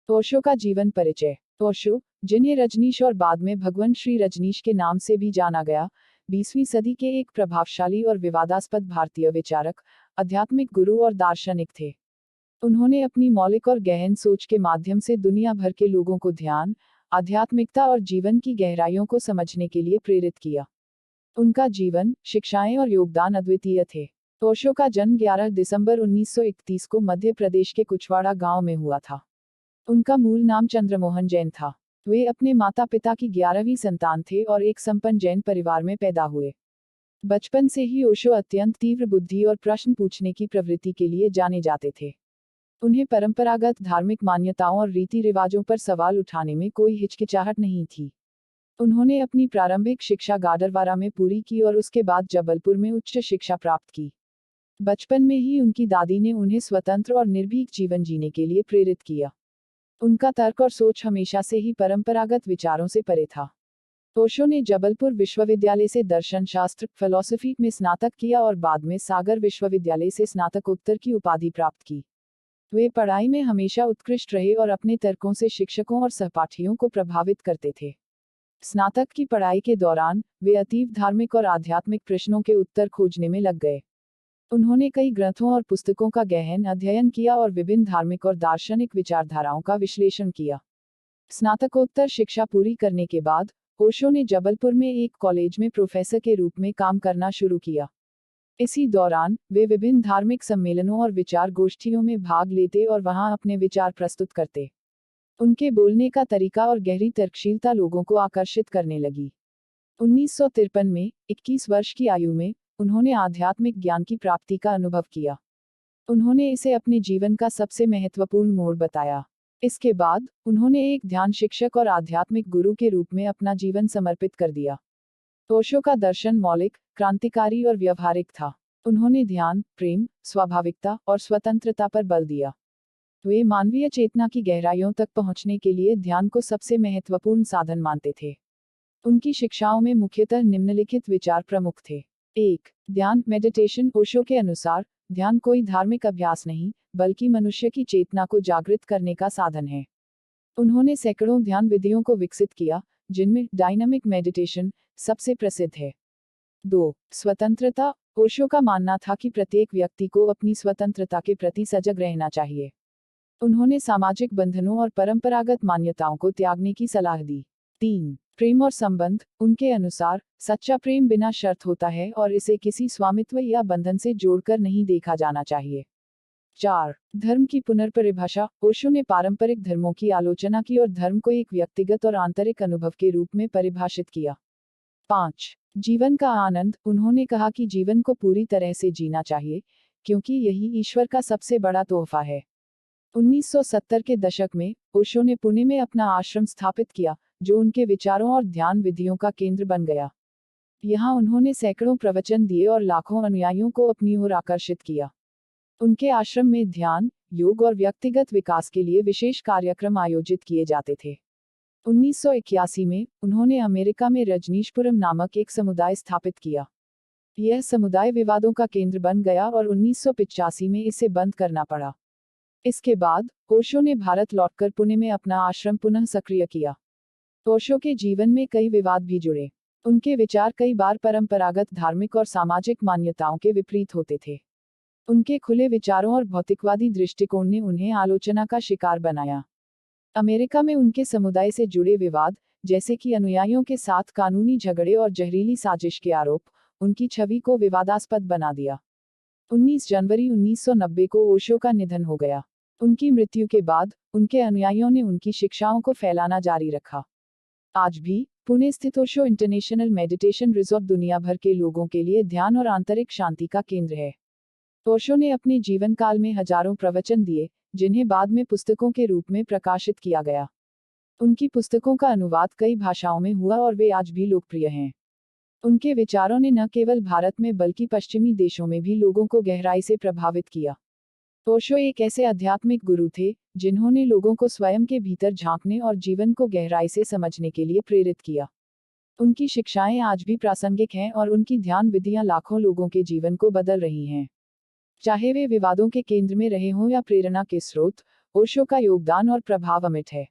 ओशो का जीवन परिचय। ओशो, जिन्हें रजनीश और बाद में भगवान श्री रजनीश के नाम से भी जाना गया, 20वीं सदी के एक प्रभावशाली और विवादास्पद भारतीय विचारक, आध्यात्मिक गुरु और दार्शनिक थे। उन्होंने अपनी मौलिक और गहन सोच के माध्यम से दुनिया भर के लोगों को ध्यान, आध्यात्मिकता और जीवन की गहराइयों को समझने के लिए प्रेरित किया। उनका जीवन, शिक्षाएं और योगदान अद्वितीय थे। ओशो का जन्म 11 दिसंबर 1931 को मध्य प्रदेश के कुछवाड़ा गांव में हुआ था। उनका मूल नाम चंद्रमोहन जैन था। वे अपने माता पिता की 11वीं संतान थे और एक संपन्न जैन परिवार में पैदा हुए। बचपन से ही ओशो अत्यंत तीव्र बुद्धि और प्रश्न पूछने की प्रवृत्ति के लिए जाने जाते थे। उन्हें परंपरागत धार्मिक मान्यताओं और रीति रिवाजों पर सवाल उठाने में कोई हिचकिचाहट नहीं थी। उन्होंने अपनी प्रारंभिक शिक्षा गाडरवारा में पूरी की और उसके बाद जबलपुर में उच्च शिक्षा प्राप्त की। बचपन में ही उनकी दादी ने उन्हें स्वतंत्र और निर्भीक जीवन जीने के लिए प्रेरित किया। उनका तर्क और सोच हमेशा से ही परंपरागत विचारों से परे था। ओशो ने जबलपुर विश्वविद्यालय से दर्शन शास्त्र, फिलॉसफी में स्नातक किया और बाद में सागर विश्वविद्यालय से स्नातकोत्तर की उपाधि प्राप्त की। वे पढ़ाई में हमेशा उत्कृष्ट रहे और अपने तर्कों से शिक्षकों और सहपाठियों को प्रभावित करते थे। स्नातक की पढ़ाई के दौरान वे अतीव धार्मिक और आध्यात्मिक प्रश्नों के उत्तर खोजने में लग गए। उन्होंने कई ग्रंथों और पुस्तकों का गहन अध्ययन किया और विभिन्न धार्मिक और दार्शनिक विचारधाराओं का विश्लेषण किया। स्नातकोत्तर शिक्षा पूरी करने के बाद ओशो ने जबलपुर में एक कॉलेज में प्रोफेसर के रूप में काम करना शुरू किया। इसी दौरान वे विभिन्न धार्मिक सम्मेलनों और विचार गोष्ठियों में भाग लेते और वहां अपने विचार प्रस्तुत करते। उनके बोलने का तरीका और गहरी तर्कशीलता लोगों को आकर्षित करने लगी। 1953 में 21 वर्ष की आयु में उन्होंने आध्यात्मिक ज्ञान की प्राप्ति का अनुभव किया। उन्होंने इसे अपने जीवन का सबसे महत्वपूर्ण मोड़ बताया। इसके बाद उन्होंने एक ध्यान शिक्षक और आध्यात्मिक गुरु के रूप में अपना जीवन समर्पित कर दिया। ओशो का दर्शन मौलिक, क्रांतिकारी और व्यवहारिक था। उन्होंने ध्यान, प्रेम, स्वाभाविकता और स्वतंत्रता पर बल दिया। वे मानवीय चेतना की गहराइयों तक पहुंचने के लिए ध्यान को सबसे महत्वपूर्ण साधन मानते थे। उनकी शिक्षाओं में मुख्यतः निम्नलिखित विचार प्रमुख थे। 1. ध्यान, मेडिटेशन। ओशो के अनुसार ध्यान कोई धार्मिक अभ्यास नहीं, बल्कि मनुष्य की चेतना को जागृत करने का साधन है। उन्होंने सैकड़ों ध्यान विधियों को विकसित किया, जिनमें डायनामिक मेडिटेशन सबसे प्रसिद्ध है। 2. स्वतंत्रता। ओशो का मानना था कि प्रत्येक व्यक्ति को अपनी स्वतंत्रता के प्रति सजग रहना चाहिए। उन्होंने सामाजिक बंधनों और परंपरागत मान्यताओं को त्यागने की सलाह दी। 3. प्रेम और संबंध। उनके अनुसार सच्चा प्रेम बिना शर्त होता है और इसे किसी स्वामित्व या बंधन से जोड़कर नहीं देखा जाना चाहिए। 4. धर्म की पुनर्परिभाषा। ओशो ने पारंपरिक धर्मों की आलोचना की और धर्म को एक व्यक्तिगत और आंतरिक अनुभव के रूप में परिभाषित किया। 5. जीवन का आनंद। उन्होंने कहा कि जीवन को पूरी तरह से जीना चाहिए, क्योंकि यही ईश्वर का सबसे बड़ा तोहफा है। 1970 के दशक में ओशो ने पुणे में अपना आश्रम स्थापित किया, जो उनके विचारों और ध्यान विधियों का केंद्र बन गया। यहाँ उन्होंने सैकड़ों प्रवचन दिए और लाखों अनुयायियों को अपनी ओर आकर्षित किया। उनके आश्रम में ध्यान, योग और व्यक्तिगत विकास के लिए विशेष कार्यक्रम आयोजित किए जाते थे। 1981 में उन्होंने अमेरिका में रजनीशपुरम नामक एक समुदाय स्थापित किया। यह समुदाय विवादों का केंद्र बन गया और 1985 में इसे बंद करना पड़ा। इसके बाद ओशो ने भारत लौटकर पुणे में अपना आश्रम पुनः सक्रिय किया। ओशो के जीवन में कई विवाद भी जुड़े। उनके विचार कई बार परंपरागत धार्मिक और सामाजिक मान्यताओं के विपरीत होते थे। उनके खुले विचारों और भौतिकवादी दृष्टिकोण ने उन्हें आलोचना का शिकार बनाया। अमेरिका में उनके समुदाय से जुड़े विवाद, जैसे कि अनुयायियों के साथ कानूनी झगड़े और जहरीली साजिश के आरोप, उनकी छवि को विवादास्पद बना दिया। 19 जनवरी 1990 को ओशो का निधन हो गया। उनकी मृत्यु के बाद उनके अनुयायियों ने उनकी शिक्षाओं को फैलाना जारी रखा। आज भी पुणे स्थित ओशो इंटरनेशनल मेडिटेशन रिजॉर्ट दुनिया भर के लोगों के लिए ध्यान और आंतरिक शांति का केंद्र है। ओशो ने अपने जीवन काल में हजारों प्रवचन दिए, जिन्हें बाद में पुस्तकों के रूप में प्रकाशित किया गया। उनकी पुस्तकों का अनुवाद कई भाषाओं में हुआ और वे आज भी लोकप्रिय हैं। उनके विचारों ने न केवल भारत में बल्कि पश्चिमी देशों में भी लोगों को गहराई से प्रभावित किया। ओशो एक ऐसे आध्यात्मिक गुरु थे, जिन्होंने लोगों को स्वयं के भीतर झांकने और जीवन को गहराई से समझने के लिए प्रेरित किया। उनकी शिक्षाएं आज भी प्रासंगिक हैं और उनकी ध्यान विधियां लाखों लोगों के जीवन को बदल रही हैं। चाहे वे विवादों के केंद्र में रहे हों या प्रेरणा के स्रोत, ओशो का योगदान और प्रभाव अमिट है।